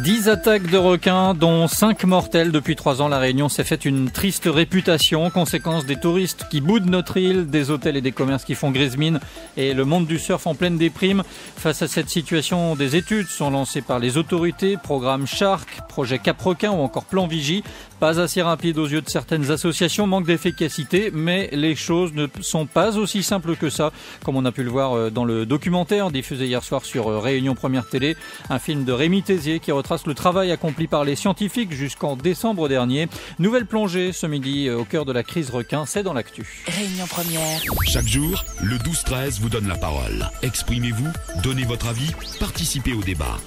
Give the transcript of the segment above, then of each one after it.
10 attaques de requins, dont 5 mortelles depuis 3 ans. La Réunion s'est fait une triste réputation, conséquence des touristes qui boudent notre île, des hôtels et des commerces qui font grise mine et le monde du surf en pleine déprime. Face à cette situation, des études sont lancées par les autorités, programme Shark, projet Cap Requin ou encore plan Vigie. Pas assez rapide aux yeux de certaines associations, manque d'efficacité, mais les choses ne sont pas aussi simples que ça, comme on a pu le voir dans le documentaire diffusé hier soir sur Réunion Première Télé, un film de Rémi Tézier qui retrace le travail accompli par les scientifiques jusqu'en décembre dernier. Nouvelle plongée ce midi au cœur de la crise requin, c'est dans l'actu. Réunion Première. Chaque jour, le 12-13 vous donne la parole. Exprimez-vous, donnez votre avis, participez au débat.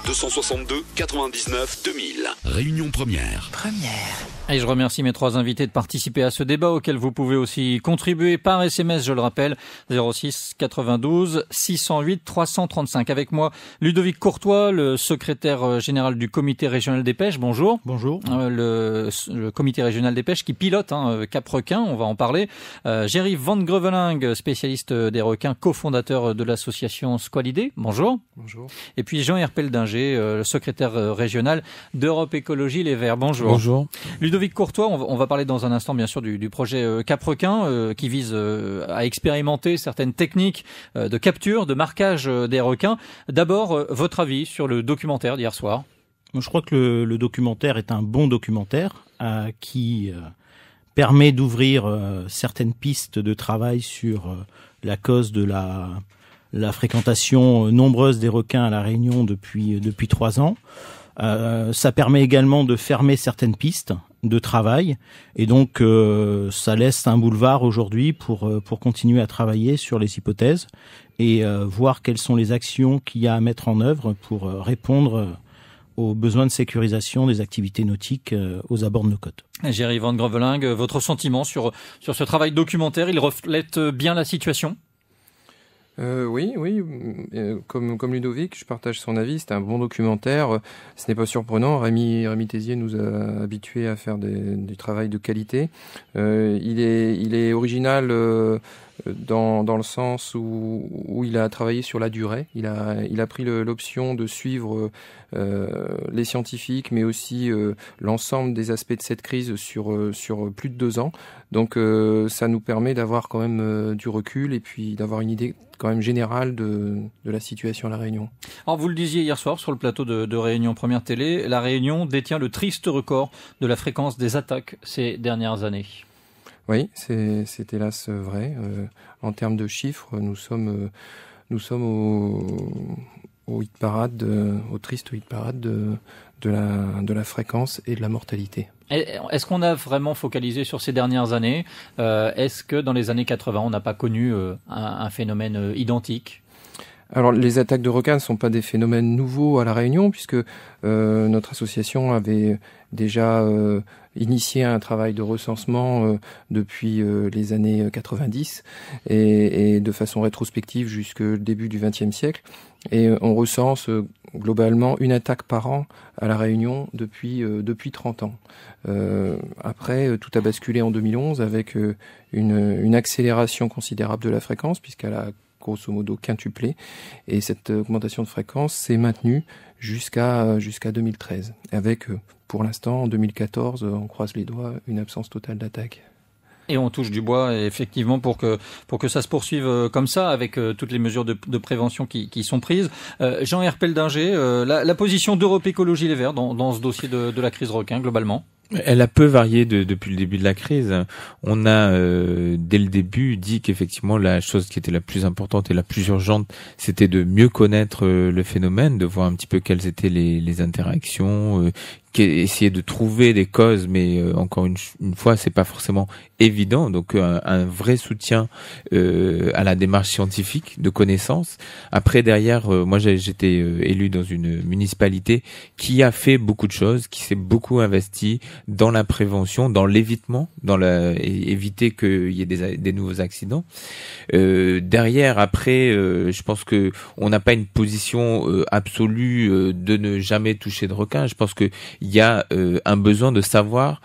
0262 99 2000. Réunion Première. Et je remercie mes 3 invités de participer à ce débat auquel vous pouvez aussi contribuer par SMS, je le rappelle, 06 92 608 335. Avec moi, Ludovic Courtois, le secrétaire général du comité régional des pêches. Bonjour. Bonjour. Le comité régional des pêches qui pilote Cap Requin, on va en parler. Jerry Van Greveling, spécialiste des requins, cofondateur de l'association Squalidé. Bonjour. Bonjour. Et puis Jean Herpel-Dinger, le secrétaire régional d'Europe Écologie Les Verts. Bonjour. Bonjour. Ludovic Courtois, on va parler dans un instant bien sûr du projet Cap Requin qui vise à expérimenter certaines techniques de capture, de marquage des requins. D'abord, votre avis sur le documentaire d'hier soir? Je crois que le documentaire est un bon documentaire qui permet d'ouvrir certaines pistes de travail sur la cause de la fréquentation nombreuse des requins à La Réunion depuis 3 ans. Ça permet également de fermer certaines pistes de travail et donc ça laisse un boulevard aujourd'hui pour continuer à travailler sur les hypothèses et voir quelles sont les actions qu'il y a à mettre en œuvre pour répondre aux besoins de sécurisation des activités nautiques aux abords de nos côtes. Jerry Van Greveling, votre sentiment sur ce travail documentaire, il reflète bien la situation ? Oui. Comme Ludovic, je partage son avis. C'était un bon documentaire. Ce n'est pas surprenant. Rémi Tézier nous a habitués à faire du travail de qualité. Il est original dans le sens où il a travaillé sur la durée. Il a pris l'option de suivre les scientifiques, mais aussi l'ensemble des aspects de cette crise sur plus de 2 ans. Donc ça nous permet d'avoir quand même du recul et puis d'avoir une idée quand même générale de la situation à La Réunion. Alors vous le disiez hier soir sur le plateau de Réunion Première Télé, La Réunion détient le triste record de la fréquence des attaques ces dernières années. Oui, c'est hélas vrai. En termes de chiffres, nous sommes au hit parade, au triste hit parade de la fréquence et de la mortalité. Est-ce qu'on a vraiment focalisé sur ces dernières années ? Est-ce que dans les années 80, on n'a pas connu un phénomène identique ? Alors, les attaques de requins ne sont pas des phénomènes nouveaux à La Réunion, puisque notre association avait déjà initié un travail de recensement depuis les années 90 et de façon rétrospective jusqu'au début du XXe siècle. Et on recense globalement une attaque par an à La Réunion depuis 30 ans. Après, tout a basculé en 2011 avec une accélération considérable de la fréquence, puisqu'elle a grosso modo quintuplé, et cette augmentation de fréquence s'est maintenue jusqu'à 2013, avec pour l'instant en 2014, on croise les doigts, une absence totale d'attaque. Et on touche du bois, effectivement, pour que ça se poursuive comme ça, avec toutes les mesures de prévention qui sont prises. Jean Herpel-Dinger, la position d'Europe Écologie Les Verts dans ce dossier de la crise requin, globalement? Elle a peu varié depuis le début de la crise. On a dès le début dit qu'effectivement la chose qui était la plus importante et la plus urgente, c'était de mieux connaître le phénomène, de voir un petit peu quelles étaient les interactions, essayer de trouver des causes, mais encore une fois, c'est pas forcément évident. Donc un vrai soutien à la démarche scientifique de connaissance. Après derrière, moi j'étais élu dans une municipalité qui a fait beaucoup de choses, qui s'est beaucoup investi dans la prévention, dans l'évitement, éviter qu'il y ait des nouveaux accidents. Derrière, après, je pense que on n'a pas une position absolue de ne jamais toucher de requin. Je pense que il il y a un besoin de savoir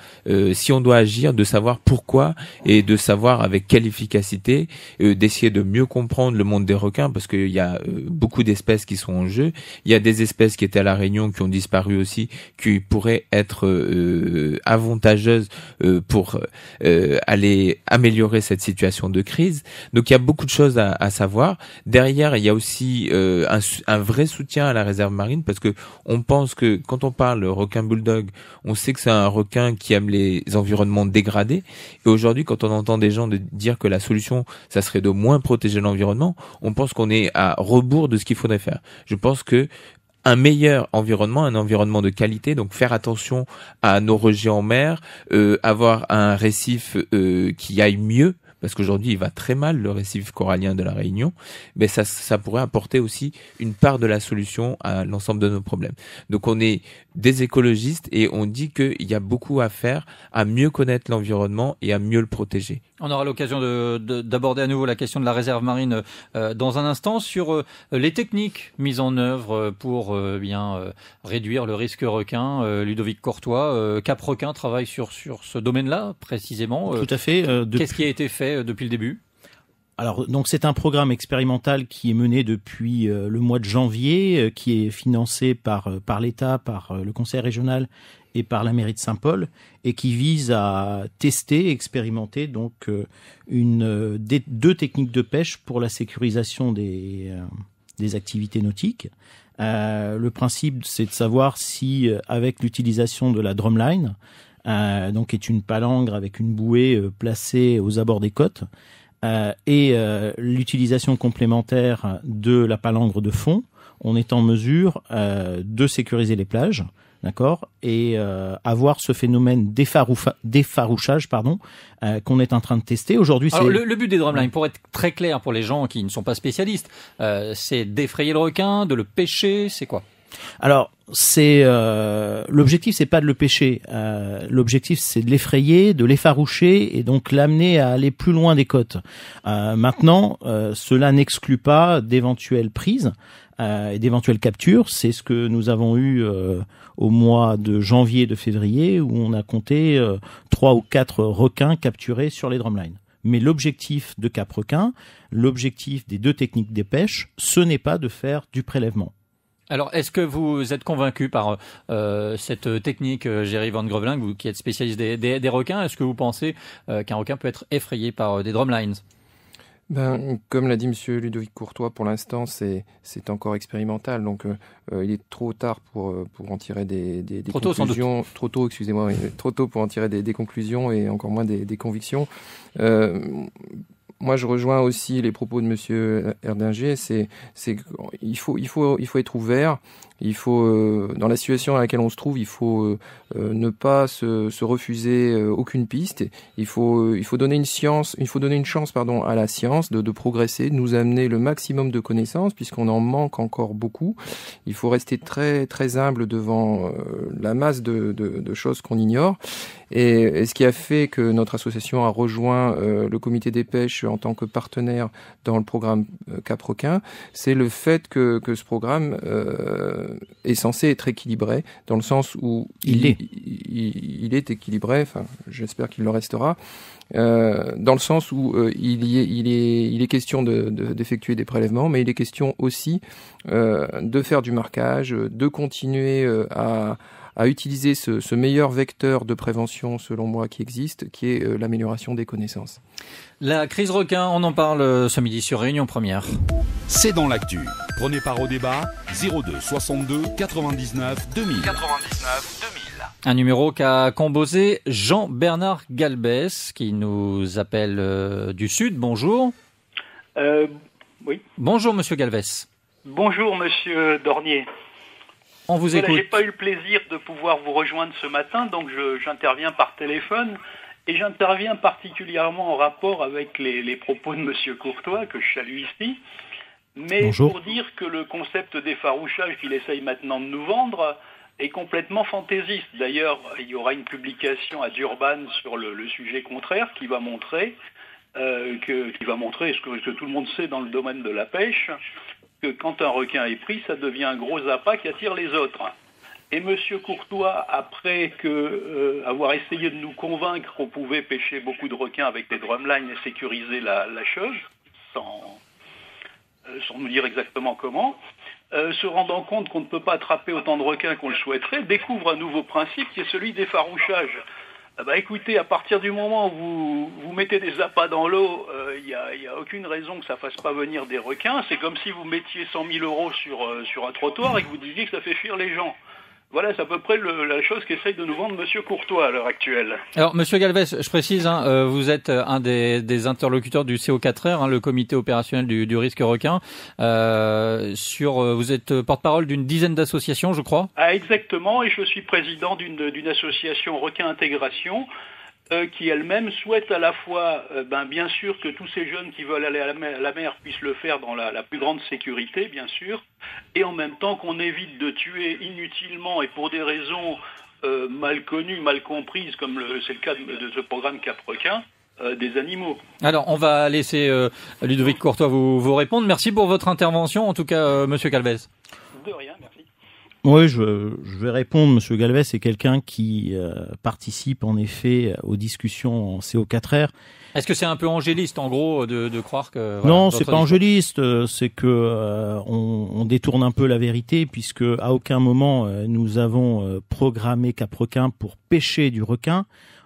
si on doit agir, de savoir pourquoi et de savoir avec quelle efficacité, d'essayer de mieux comprendre le monde des requins parce qu'il y a beaucoup d'espèces qui sont en jeu. Il y a des espèces qui étaient à la Réunion qui ont disparu aussi, qui pourraient être avantageuses pour aller améliorer cette situation de crise. Donc il y a beaucoup de choses à savoir. Derrière, il y a aussi un vrai soutien à la réserve marine parce que on pense que quand on parle requin bulldog, on sait que c'est un requin qui aime les environnements dégradés. Et aujourd'hui, quand on entend des gens dire que la solution, ça serait de moins protéger l'environnement, on pense qu'on est à rebours de ce qu'il faudrait faire. Je pense que un meilleur environnement, un environnement de qualité, donc faire attention à nos rejets en mer, avoir un récif qui aille mieux, parce qu'aujourd'hui il va très mal le récif corallien de la Réunion, mais ça pourrait apporter aussi une part de la solution à l'ensemble de nos problèmes. Donc on est des écologistes et on dit qu'il y a beaucoup à faire, à mieux connaître l'environnement et à mieux le protéger. On aura l'occasion d'aborder à nouveau la question de la réserve marine dans un instant sur les techniques mises en œuvre pour réduire le risque requin. Ludovic Courtois, Cap Requin travaille sur ce domaine-là précisément. Tout à fait. Qu'est-ce qui a été fait depuis le début ? Alors donc c'est un programme expérimental qui est mené depuis le mois de janvier, qui est financé par l'État, par le Conseil régional et par la mairie de Saint-Paul, et qui vise à tester, expérimenter donc deux techniques de pêche pour la sécurisation des activités nautiques. Le principe, c'est de savoir si, avec l'utilisation de la drumline, donc qui est une palangre avec une bouée placée aux abords des côtes, et l'utilisation complémentaire de la palangre de fond, on est en mesure de sécuriser les plages, d'accord, et avoir ce phénomène d'effarouchage, qu'on est en train de tester aujourd'hui. Alors le but des drumlines, pour être très clair pour les gens qui ne sont pas spécialistes, c'est d'effrayer le requin, de le pêcher, c'est quoi ? Alors c'est l'objectif, c'est pas de le pêcher. L'objectif, c'est de l'effrayer, de l'effaroucher et donc l'amener à aller plus loin des côtes. Maintenant, cela n'exclut pas d'éventuelles prises et d'éventuelles captures. C'est ce que nous avons eu au mois de janvier et de février, où on a compté 3 ou 4 requins capturés sur les drumlines. Mais l'objectif de Cap Requin, l'objectif des deux techniques des pêches, ce n'est pas de faire du prélèvement. Alors, est-ce que vous êtes convaincu par cette technique, Géry Van Greveling, vous qui êtes spécialiste des requins, est-ce que vous pensez qu'un requin peut être effrayé par des drumlines ? Comme l'a dit Monsieur Ludovic Courtois, pour l'instant, c'est encore expérimental, donc il est trop tard pour en tirer des conclusions. Trop tôt, excusez-moi, trop tôt pour en tirer des conclusions et encore moins des convictions. Moi, je rejoins aussi les propos de Monsieur Erdinger. Il faut être ouvert. Il faut, dans la situation à laquelle on se trouve, il faut ne pas se refuser aucune piste. Il faut donner une chance, à la science de progresser, de nous amener le maximum de connaissances, puisqu'on en manque encore beaucoup. Il faut rester très très humble devant la masse de choses qu'on ignore. Et ce qui a fait que notre association a rejoint le comité des pêches en tant que partenaire dans le programme Cap Requin, c'est le fait que ce programme est censé être équilibré, dans le sens où il est équilibré, enfin j'espère qu'il le restera, dans le sens où il est question d'effectuer des prélèvements, mais il est question aussi de faire du marquage, de continuer à utiliser ce meilleur vecteur de prévention, selon moi, qui existe, qui est l'amélioration des connaissances. La crise requin, on en parle ce midi sur Réunion Première. C'est dans l'actu. Prenez part au débat 02 62 99 2000. Un numéro qu'a composé Jean-Bernard Galbès, qui nous appelle du Sud. Bonjour. Oui. Bonjour, Monsieur Galbès. Bonjour, Monsieur Dornier. On vous écoute. J'ai pas eu le plaisir de pouvoir vous rejoindre ce matin, donc j'interviens par téléphone. Et j'interviens particulièrement en rapport avec les propos de Monsieur Courtois, que je salue ici. Mais Bonjour. Pour dire que le concept d'effarouchage qu'il essaye maintenant de nous vendre est complètement fantaisiste. D'ailleurs, il y aura une publication à Durban sur le sujet contraire qui va montrer ce que tout le monde sait dans le domaine de la pêche, que quand un requin est pris, ça devient un gros appât qui attire les autres. Et Monsieur Courtois, après avoir essayé de nous convaincre qu'on pouvait pêcher beaucoup de requins avec des drumlines et sécuriser la chose, sans nous dire exactement comment, se rendant compte qu'on ne peut pas attraper autant de requins qu'on le souhaiterait, découvre un nouveau principe qui est celui des effarouchage. Écoutez, à partir du moment où vous mettez des appâts dans l'eau, il n'y a aucune raison que ça fasse pas venir des requins. C'est comme si vous mettiez 100 000 euros sur un trottoir et que vous disiez que ça fait fuir les gens. Voilà, c'est à peu près la chose qu'essaye de nous vendre Monsieur Courtois à l'heure actuelle. Alors, Monsieur Galvez, je précise, vous êtes un des interlocuteurs du CO4R, le comité opérationnel du risque requin. Vous êtes porte-parole d'une dizaine d'associations, je crois. Ah, exactement, et je suis président d'une association Requin Intégration, qui elle-même souhaite à la fois, bien sûr, que tous ces jeunes qui veulent aller à la mer puissent le faire dans la plus grande sécurité, bien sûr, et en même temps qu'on évite de tuer inutilement et pour des raisons mal connues, mal comprises, comme c'est le cas de ce programme Cap Requin, des animaux. Alors, on va laisser Ludovic Courtois vous répondre. Merci pour votre intervention, en tout cas, Monsieur Galvez. De rien, merci. Oui, je vais répondre. Monsieur Galvez est quelqu'un qui participe en effet aux discussions en CO4R. Est-ce que c'est un peu angéliste, en gros, de croire que... Voilà, non, c'est pas angéliste. C'est que on détourne un peu la vérité, puisque à aucun moment nous avons programmé Cap Requin pour pêcher du requin.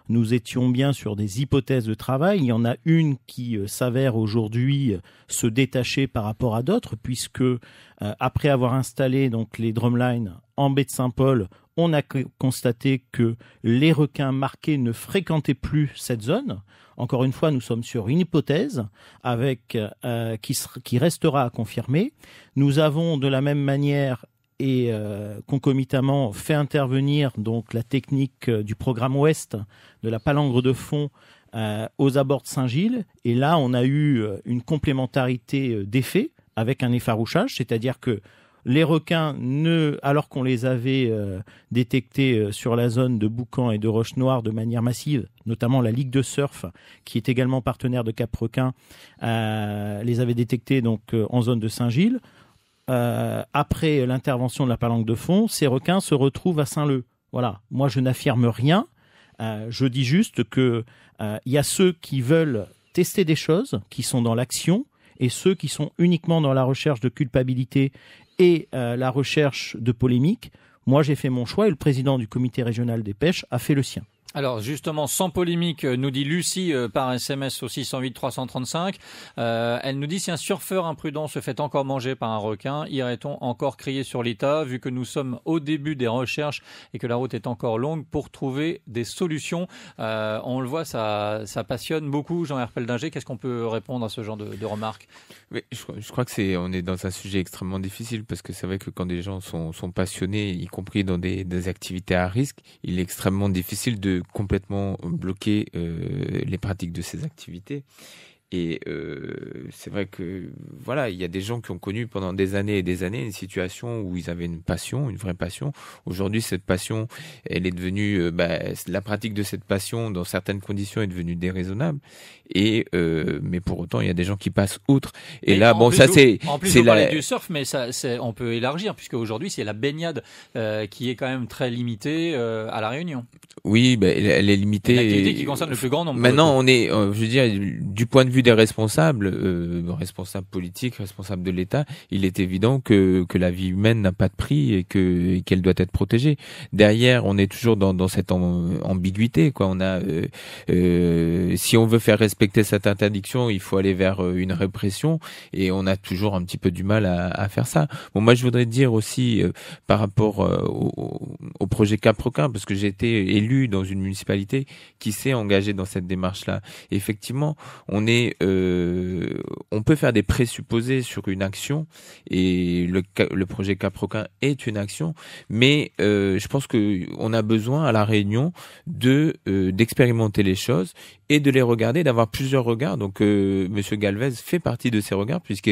Nous étions bien sur des hypothèses de travail. Il y en a une qui s'avère aujourd'hui se détacher par rapport à d'autres, puisque après avoir installé donc les drumlines en baie de Saint-Paul, on a constaté que les requins marqués ne fréquentaient plus cette zone. Encore une fois, nous sommes sur une hypothèse avec qui restera à confirmer. Nous avons de la même manière et concomitamment fait intervenir donc la technique du programme Ouest de la palangre de fond aux abords de Saint-Gilles. Et là, on a eu une complémentarité d'effets avec un effarouchage, c'est-à-dire que les requins, alors qu'on les avait détectés sur la zone de Boucan et de Roche-Noire de manière massive, notamment la Ligue de surf, qui est également partenaire de Cap Requin, les avait détectés donc en zone de Saint-Gilles. Après l'intervention de la palangre de fond, ces requins se retrouvent à Saint-Leu. Voilà. Moi, je n'affirme rien. Je dis juste que il y a ceux qui veulent tester des choses, qui sont dans l'action, et ceux qui sont uniquement dans la recherche de culpabilité et la recherche de polémique. Moi, j'ai fait mon choix et le président du comité régional des pêches a fait le sien. Alors justement, sans polémique, nous dit Lucie par SMS au 608 335. Elle nous dit: si un surfeur imprudent se fait encore manger par un requin, irait-on encore crier sur l'État, vu que nous sommes au début des recherches et que la route est encore longue pour trouver des solutions? On le voit, ça passionne beaucoup. Jean-Hervé Peldinger, qu'est-ce qu'on peut répondre à ce genre de remarques? Oui, je crois que on est dans un sujet extrêmement difficile, parce que c'est vrai que quand des gens sont passionnés, y compris dans des activités à risque, il est extrêmement difficile de complètement bloquer les pratiques de ces activités. Et c'est vrai que voilà, il y a des gens qui ont connu pendant des années et des années une situation où ils avaient une passion, une vraie passion. Aujourd'hui, cette passion, elle est devenue, la pratique de cette passion dans certaines conditions est devenue déraisonnable. Et mais pour autant, il y a des gens qui passent outre. Et là, bon, ça c'est. En plus, on parlait du surf, mais ça, on peut élargir, puisque aujourd'hui, c'est la baignade qui est quand même très limitée à la Réunion. Oui, elle est limitée. Une activité qui concerne le plus grand nombre. Maintenant, on est, je veux dire, du point de vue des responsables, responsables politiques, responsables de l'État, il est évident que la vie humaine n'a pas de prix et qu'elle doit être protégée. Derrière, on est toujours dans cette ambiguïté, quoi. On a, si on veut faire respecter cette interdiction, il faut aller vers une répression, et on a toujours un petit peu du mal à faire ça. Bon, moi, je voudrais dire aussi par rapport au projet Cap Requin, parce que j'ai été élu dans une municipalité qui s'est engagée dans cette démarche-là. Et effectivement, on peut faire des présupposés sur une action, et le projet Cap Requin est une action, mais je pense que on a besoin à la Réunion d'expérimenter les choses et de les regarder, d'avoir plusieurs regards. Donc Monsieur Galvez fait partie de ces regards, puisque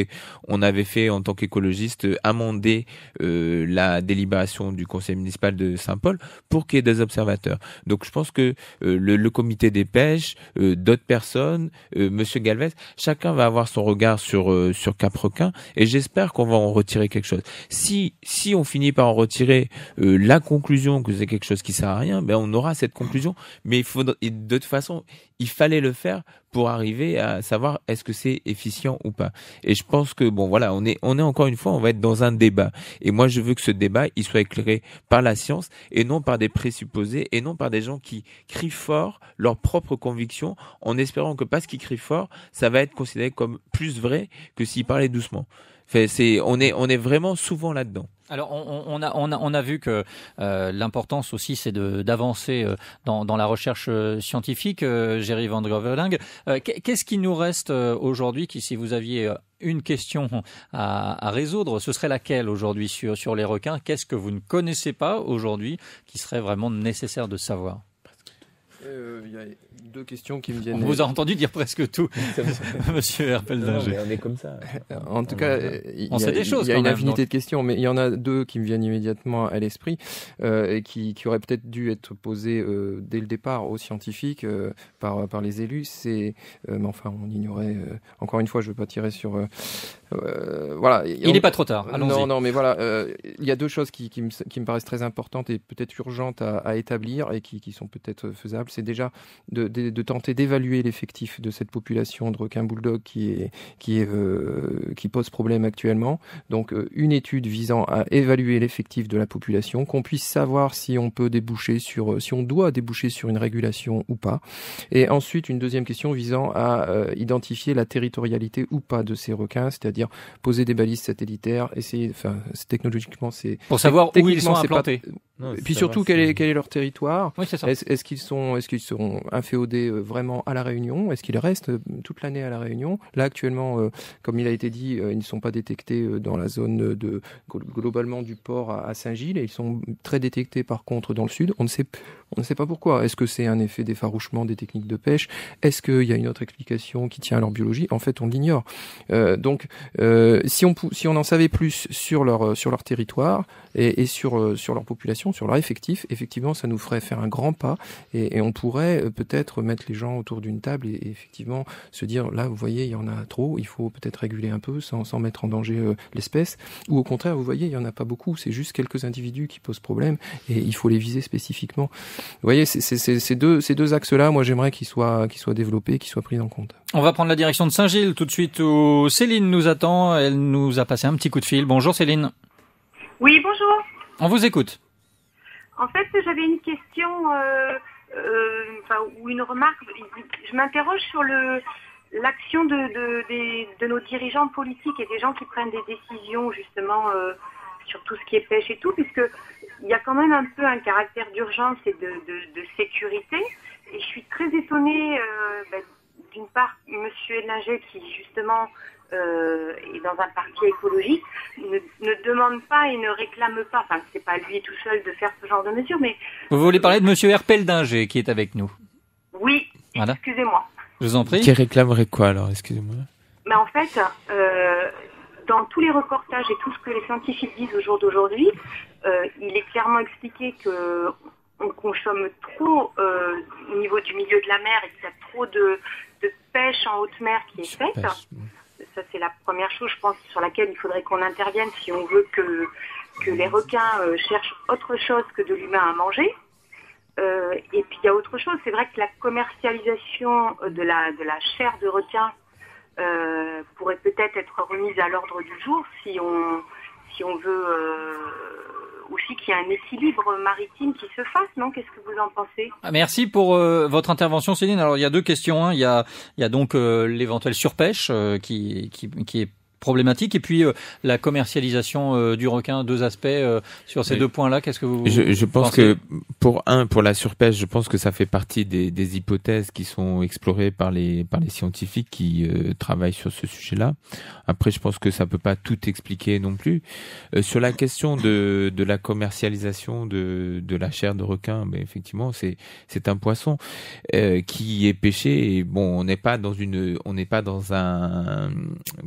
on avait fait en tant qu'écologiste amender la délibération du conseil municipal de Saint-Paul Saint-Paul pour qu'il y ait des observateurs. Donc je pense que le comité des pêches, d'autres personnes, Monsieur Galvez, chacun va avoir son regard sur Cap-Requin et j'espère qu'on va en retirer quelque chose. Si on finit par en retirer la conclusion que c'est quelque chose qui sert à rien, ben on aura cette conclusion. Mais de toute façon, il fallait le faire pour arriver à savoir est-ce que c'est efficient ou pas. Et je pense que on est encore une fois, on va être dans un débat. Et moi, je veux que ce débat, il soit éclairé par la science et non par des présupposés et non par des gens qui crient fort leurs propres convictions en espérant que parce qu'ils crient fort, ça va être considéré comme plus vrai que s'ils parlaient doucement. On est vraiment souvent là-dedans. Alors on a vu que l'importance aussi c'est d'avancer dans la recherche scientifique. Jerry Van Goverling, qu'est-ce qui nous reste aujourd'hui si vous aviez une question à résoudre, ce serait laquelle aujourd'hui sur les requins? Qu'est-ce que vous ne connaissez pas aujourd'hui qui serait vraiment nécessaire de savoir? Il y a deux questions qui me viennent. On vous a entendu dire presque tout, Monsieur Herpel-Dinger. On est comme ça. En tout cas, on sait des choses. Il y a une infinité de questions, mais il y en a deux qui me viennent immédiatement à l'esprit et qui auraient peut-être dû être posées dès le départ aux scientifiques par les élus. Mais enfin, on ignorait. Encore une fois, je ne veux pas tirer sur. Voilà. Il n'est pas trop tard. Allons-y. Non, mais voilà. Il y a deux choses qui me paraissent très importantes et peut-être urgentes à établir et qui sont peut-être faisables. C'est déjà de tenter d'évaluer l'effectif de cette population de requins bulldog qui pose problème actuellement. Donc une étude visant à évaluer l'effectif de la population, qu'on puisse savoir si on doit déboucher sur une régulation ou pas. Et ensuite une deuxième question visant à identifier la territorialité ou pas de ces requins, c'est-à-dire poser des balises satellitaires, technologiquement c'est pour savoir où ils sont implantés. Et puis surtout quel est leur territoire. Oui, c'est ça. Est-ce qu'ils seront inféodés vraiment à La Réunion? Est-ce qu'ils restent toute l'année à La Réunion? Là actuellement, comme il a été dit, ils ne sont pas détectés dans la zone globalement du port à Saint-Gilles et ils sont très détectés par contre dans le sud. On ne sait pas pourquoi. Est-ce que c'est un effet d'effarouchement des techniques de pêche? Est-ce qu'il y a une autre explication qui tient à leur biologie? En fait, on l'ignore. Donc, si on en savait plus sur leur territoire et sur leur population, sur leur effectif, effectivement, ça nous ferait faire un grand pas et on pourrait peut-être mettre les gens autour d'une table et effectivement se dire, là, vous voyez, il y en a trop, il faut peut-être réguler un peu sans mettre en danger l'espèce. Ou au contraire, vous voyez, il y en a pas beaucoup, c'est juste quelques individus qui posent problème et il faut les viser spécifiquement. Vous voyez, ces deux axes-là, moi, j'aimerais qu'ils soient développés, qu'ils soient pris en compte. On va prendre la direction de Saint-Gilles tout de suite où Céline nous attend. Elle nous a passé un petit coup de fil. Bonjour Céline. Oui, bonjour. On vous écoute. En fait, j'avais une question ou une remarque. Je m'interroge sur l'action de nos dirigeants politiques et des gens qui prennent des décisions justement sur tout ce qui est pêche et tout, puisque il y a quand même un peu un caractère d'urgence et de sécurité. Et je suis très étonnée, d'une part, Monsieur Herpel-Dinger qui justement et dans un parti écologique, ne demande pas et ne réclame pas, enfin c'est pas lui tout seul de faire ce genre de mesures, mais... Vous voulez parler de Monsieur Herpel-Dinger qui est avec nous? Oui, voilà. Excusez-moi. Je vous en prie. Qui réclamerait quoi alors, excusez-moi? Mais en fait, dans tous les reportages et tout ce que les scientifiques disent au jour d'aujourd'hui, il est clairement expliqué que on consomme trop au niveau du milieu de la mer et qu'il y a trop de pêche en haute mer qui est faite. Ça, c'est la première chose, je pense, sur laquelle il faudrait qu'on intervienne si on veut que les requins cherchent autre chose que de l'humain à manger. Et puis, il y a autre chose. C'est vrai que la commercialisation de la chair de requin pourrait peut-être être remise à l'ordre du jour si on veut aussi qu'il y ait un équilibre maritime qui se fasse, non? Qu'est-ce que vous en pensez? Merci pour votre intervention, Céline. Alors, il y a deux questions. Il y a donc l'éventuelle surpêche qui est problématique et puis la commercialisation du requin, deux aspects sur ces deux points-là. Qu'est-ce que vous je pense pensez? que pour la surpêche, je pense que ça fait partie des hypothèses qui sont explorées par les scientifiques qui travaillent sur ce sujet-là. Après, je pense que ça peut pas tout expliquer non plus. Sur la question de la commercialisation de la chair de requin, mais effectivement, c'est un poisson qui est pêché et bon, on n'est pas dans un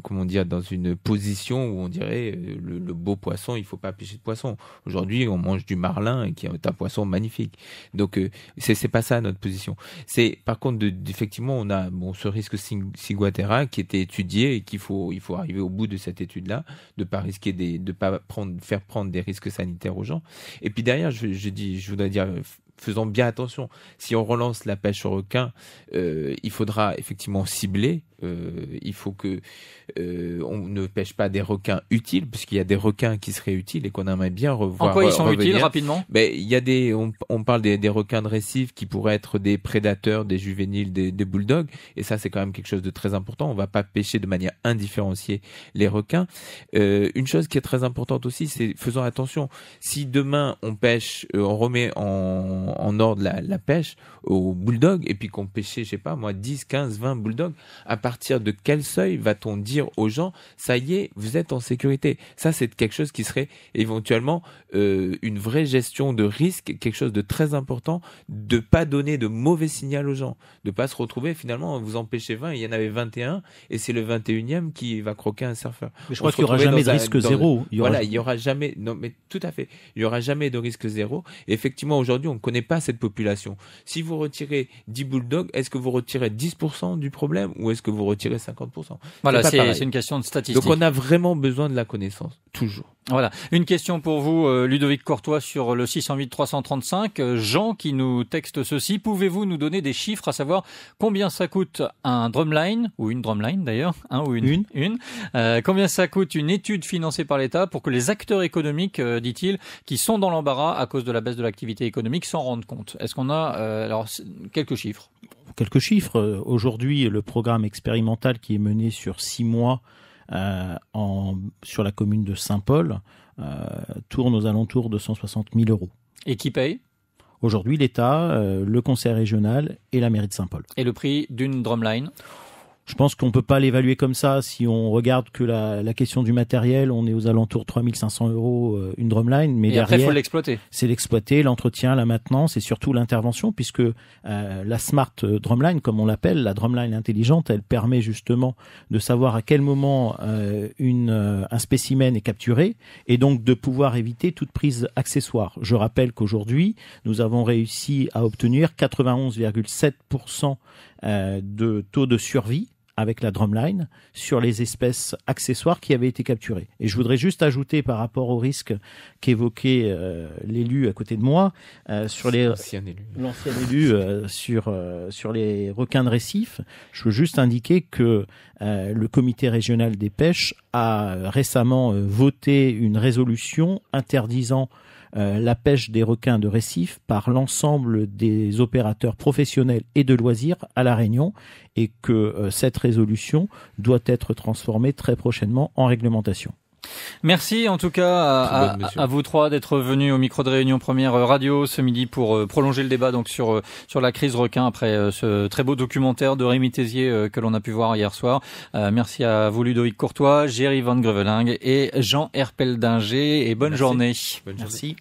comment dire, dans une position où on dirait le beau poisson, il faut pas pêcher de poisson. Aujourd'hui, on mange du marlin qui est un poisson magnifique. Donc c'est pas ça notre position. C'est par contre effectivement on a ce risque ciguatera qui était étudié et il faut arriver au bout de cette étude-là, de pas risquer de pas faire prendre des risques sanitaires aux gens. Et puis derrière, je voudrais dire, faisons bien attention. Si on relance la pêche au requin, il faudra effectivement cibler. Il faut que on ne pêche pas des requins utiles, puisqu'il y a des requins qui seraient utiles et qu'on aimerait bien revoir. En quoi ils sont utiles rapidement? Il y a on parle des requins de récif qui pourraient être des prédateurs, des juvéniles, des bulldogs, et ça c'est quand même quelque chose de très important. On va pas pêcher de manière indifférenciée les requins. Une chose qui est très importante aussi, c'est faisons attention. Si demain on pêche, on remet en ordre la pêche aux bulldogs et puis qu'on pêchait, je sais pas moi, 10, 15, 20 bulldogs, à partir de quel seuil va-t-on dire aux gens, ça y est, vous êtes en sécurité? Ça, c'est quelque chose qui serait éventuellement une vraie gestion de risque, quelque chose de très important, de pas donner de mauvais signal aux gens, de pas se retrouver finalement, vous en pêchez 20, il y en avait 21, et c'est le 21e qui va croquer un surfeur. Mais je crois qu'il n'y aura jamais de risque zéro. Il y aura jamais, non mais tout à fait, il y aura jamais de risque zéro. Et effectivement, aujourd'hui, on ne connaît pas cette population. Si vous retirez 10 bulldogs, est-ce que vous retirez 10% du problème ou est-ce que vous retirez 50%? Voilà, c'est une question de statistique. Donc on a vraiment besoin de la connaissance, toujours. Voilà. Une question pour vous, Ludovic Courtois, sur le 608 335. Jean qui nous texte ceci. Pouvez-vous nous donner des chiffres, à savoir combien ça coûte un drumline, ou une drumline d'ailleurs, combien ça coûte une étude financée par l'État pour que les acteurs économiques, dit-il, qui sont dans l'embarras à cause de la baisse de l'activité économique s'en rendent compte? Est-ce qu'on a quelques chiffres? Quelques chiffres. Aujourd'hui, le programme expérimental qui est mené sur 6 mois sur la commune de Saint-Paul tourne aux alentours de 160 000 €. Et qui paye? Aujourd'hui, l'État, le conseil régional et la mairie de Saint-Paul. Et le prix d'une drumline? Je pense qu'on peut pas l'évaluer comme ça. Si on regarde que la question du matériel, on est aux alentours de 3 500 € une drumline. Mais derrière, après, il faut l'exploiter. C'est l'exploiter, l'entretien, la maintenance et surtout l'intervention, puisque la smart drumline, comme on l'appelle, la drumline intelligente, elle permet justement de savoir à quel moment un spécimen est capturé et donc de pouvoir éviter toute prise accessoire. Je rappelle qu'aujourd'hui, nous avons réussi à obtenir 91,7% de taux de survie avec la drumline sur les espèces accessoires qui avaient été capturées. Et je voudrais juste ajouter par rapport au risque qu'évoquait l'élu à côté de moi sur l'ancien élu sur les requins de récif. Je veux juste indiquer que le comité régional des pêches a récemment voté une résolution interdisant la pêche des requins de récif par l'ensemble des opérateurs professionnels et de loisirs à La Réunion, et que cette résolution doit être transformée très prochainement en réglementation. Merci en tout cas à vous trois d'être venus au micro de Réunion Première Radio ce midi pour prolonger le débat donc sur la crise requin après ce très beau documentaire de Rémi Tézier que l'on a pu voir hier soir. Merci à vous Ludovic Courtois, Géry Van Greveling et Jean Herpeldinger et bonne journée. Merci.